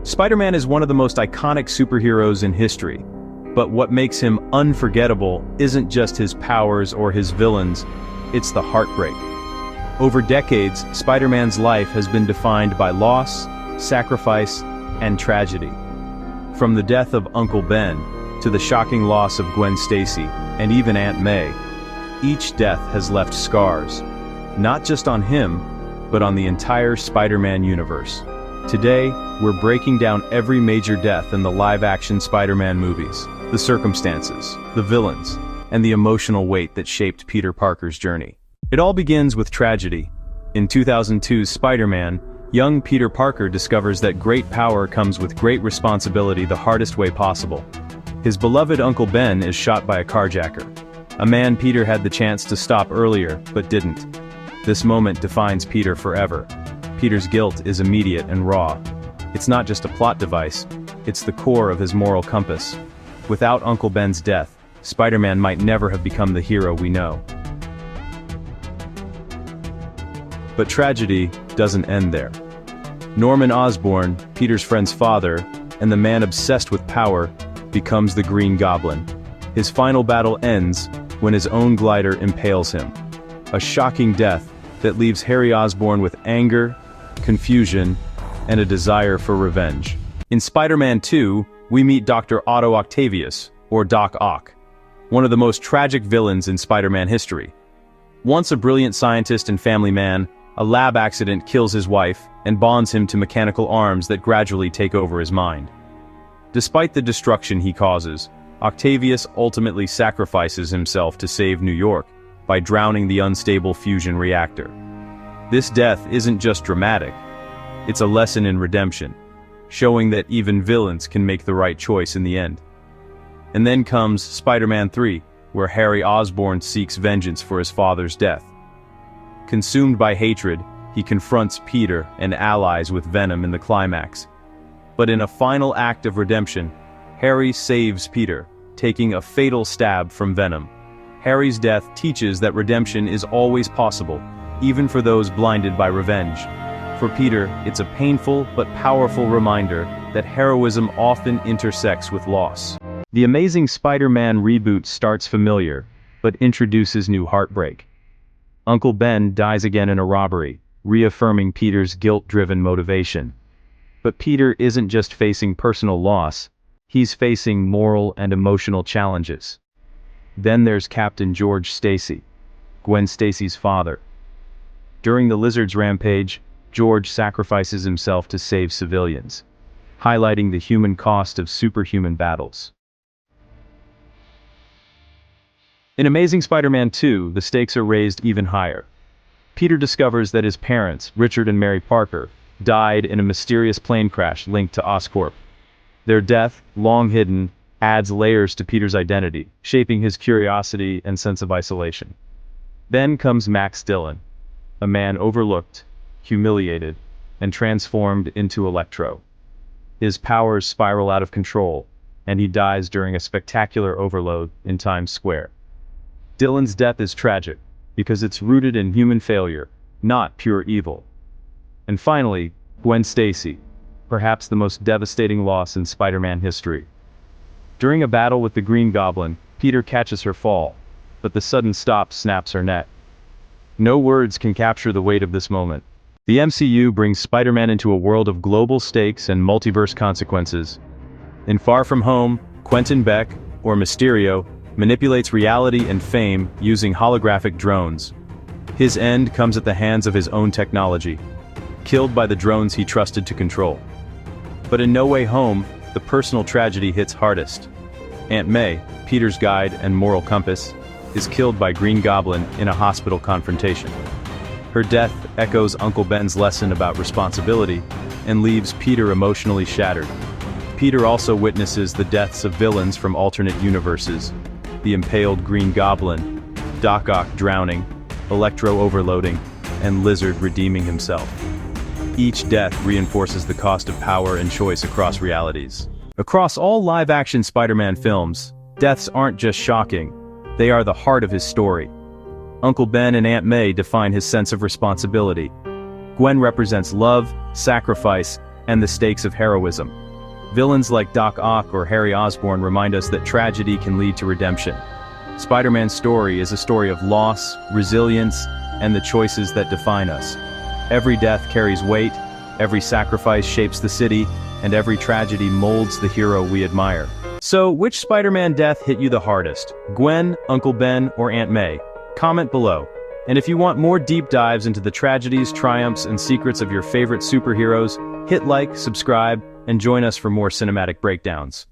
Spider-Man is one of the most iconic superheroes in history. But what makes him unforgettable isn't just his powers or his villains, it's the heartbreak. Over decades, Spider-Man's life has been defined by loss, sacrifice, and tragedy. From the death of Uncle Ben, to the shocking loss of Gwen Stacy, and even Aunt May, each death has left scars, not just on him, but on the entire Spider-Man universe. Today, we're breaking down every major death in the live-action Spider-Man movies, the circumstances, the villains, and the emotional weight that shaped Peter Parker's journey. It all begins with tragedy. In 2002's Spider-Man, young Peter Parker discovers that great power comes with great responsibility the hardest way possible. His beloved Uncle Ben is shot by a carjacker, a man Peter had the chance to stop earlier, but didn't. This moment defines Peter forever. Peter's guilt is immediate and raw. It's not just a plot device, it's the core of his moral compass. Without Uncle Ben's death, Spider-Man might never have become the hero we know. But tragedy doesn't end there. Norman Osborn, Peter's friend's father, and the man obsessed with power, becomes the Green Goblin. His final battle ends when his own glider impales him. A shocking death that leaves Harry Osborn with anger, confusion, and a desire for revenge. In Spider-Man 2, we meet Dr. Otto Octavius, or Doc Ock, one of the most tragic villains in Spider-Man history. Once a brilliant scientist and family man, a lab accident kills his wife and bonds him to mechanical arms that gradually take over his mind. Despite the destruction he causes, Octavius ultimately sacrifices himself to save New York by drowning the unstable fusion reactor. This death isn't just dramatic, it's a lesson in redemption, showing that even villains can make the right choice in the end. And then comes Spider-Man 3, where Harry Osborn seeks vengeance for his father's death. Consumed by hatred, he confronts Peter and allies with Venom in the climax. But in a final act of redemption, Harry saves Peter, taking a fatal stab from Venom. Harry's death teaches that redemption is always possible, even for those blinded by revenge. For Peter, it's a painful but powerful reminder that heroism often intersects with loss. The Amazing Spider-Man reboot starts familiar, but introduces new heartbreak. Uncle Ben dies again in a robbery, reaffirming Peter's guilt-driven motivation. But Peter isn't just facing personal loss, he's facing moral and emotional challenges. Then there's Captain George Stacy, Gwen Stacy's father. During the Lizard's rampage, George sacrifices himself to save civilians, highlighting the human cost of superhuman battles. In Amazing Spider-Man 2, the stakes are raised even higher. Peter discovers that his parents, Richard and Mary Parker, died in a mysterious plane crash linked to Oscorp. Their death, long hidden, adds layers to Peter's identity, shaping his curiosity and sense of isolation. Then comes Max Dillon, a man overlooked, humiliated, and transformed into Electro. His powers spiral out of control, and he dies during a spectacular overload in Times Square. Dillon's death is tragic, because it's rooted in human failure, not pure evil. And finally, Gwen Stacy, perhaps the most devastating loss in Spider-Man history. During a battle with the Green Goblin, Peter catches her fall, but the sudden stop snaps her neck. No words can capture the weight of this moment. The MCU brings Spider-Man into a world of global stakes and multiverse consequences. In Far From Home, Quentin Beck, or Mysterio, manipulates reality and fame using holographic drones. His end comes at the hands of his own technology, killed by the drones he trusted to control. But in No Way Home, the personal tragedy hits hardest. Aunt May, Peter's guide and moral compass, is killed by Green Goblin in a hospital confrontation. Her death echoes Uncle Ben's lesson about responsibility and leaves Peter emotionally shattered. Peter also witnesses the deaths of villains from alternate universes, the impaled Green Goblin, Doc Ock drowning, Electro overloading, and Lizard redeeming himself. Each death reinforces the cost of power and choice across realities. Across all live-action Spider-Man films, deaths aren't just shocking, they are the heart of his story. Uncle Ben and Aunt May define his sense of responsibility. Gwen represents love, sacrifice, and the stakes of heroism. Villains like Doc Ock or Harry Osborn remind us that tragedy can lead to redemption. Spider-Man's story is a story of loss, resilience, and the choices that define us. Every death carries weight, every sacrifice shapes the city, and every tragedy molds the hero we admire. So, which Spider-Man death hit you the hardest? Gwen, Uncle Ben, or Aunt May? Comment below. And if you want more deep dives into the tragedies, triumphs, and secrets of your favorite superheroes, hit like, subscribe, and join us for more cinematic breakdowns.